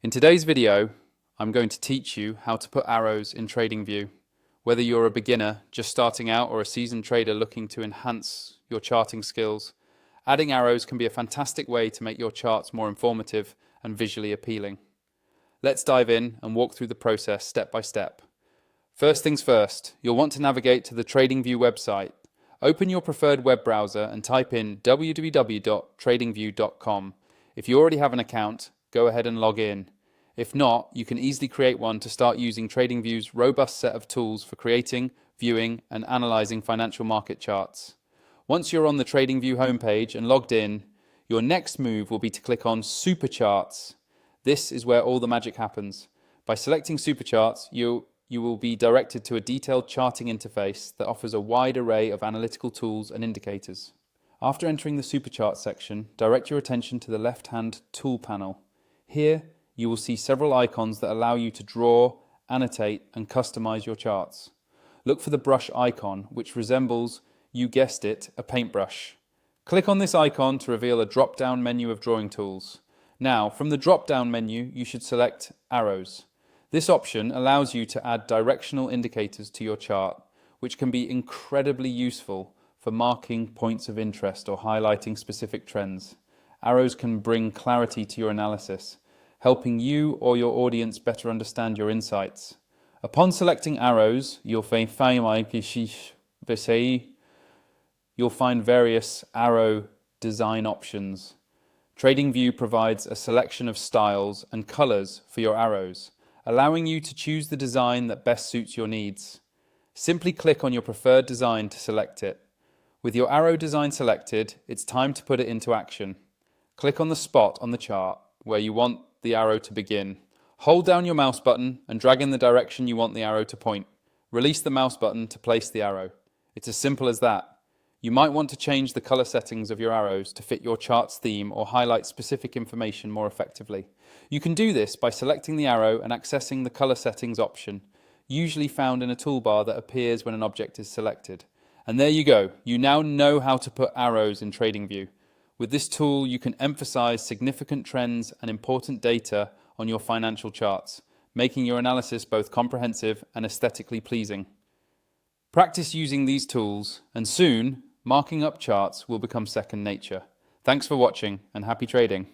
In today's video, I'm going to teach you how to put arrows in Tradingview. Whether you're a beginner just starting out or a seasoned trader looking to enhance your charting skills, adding arrows can be a fantastic way to make your charts more informative and visually appealing. Let's dive in and walk through the process step by step. First things first, you'll want to navigate to the Tradingview website. Open your preferred web browser and type in www.tradingview.com. If you already have an account, go ahead and log in. If not, you can easily create one to start using Tradingview's robust set of tools for creating, viewing, and analyzing financial market charts. Once you're on the Tradingview homepage and logged in, your next move will be to click on Super Charts. This is where all the magic happens. By selecting Super Charts, you will be directed to a detailed charting interface that offers a wide array of analytical tools and indicators. After entering the Super Chart section, direct your attention to the left-hand tool panel. Here, you will see several icons that allow you to draw, annotate, and customize your charts. Look for the brush icon, which resembles, you guessed it, a paintbrush. Click on this icon to reveal a drop-down menu of drawing tools. Now, from the drop-down menu, you should select Arrows. This option allows you to add directional indicators to your chart, which can be incredibly useful for marking points of interest or highlighting specific trends. Arrows can bring clarity to your analysis, helping you or your audience better understand your insights. Upon selecting arrows, you'll find various arrow design options. Tradingview provides a selection of styles and colors for your arrows, allowing you to choose the design that best suits your needs. Simply click on your preferred design to select it. With your arrow design selected, it's time to put it into action. Click on the spot on the chart where you want the arrow to begin. Hold down your mouse button and drag in the direction you want the arrow to point. Release the mouse button to place the arrow. It's as simple as that. You might want to change the color settings of your arrows to fit your chart's theme or highlight specific information more effectively. You can do this by selecting the arrow and accessing the color settings option, usually found in a toolbar that appears when an object is selected. And there you go. You now know how to put arrows in Tradingview. With this tool, you can emphasize significant trends and important data on your financial charts, making your analysis both comprehensive and aesthetically pleasing. Practice using these tools, and soon, marking up charts will become second nature. Thanks for watching, and happy trading.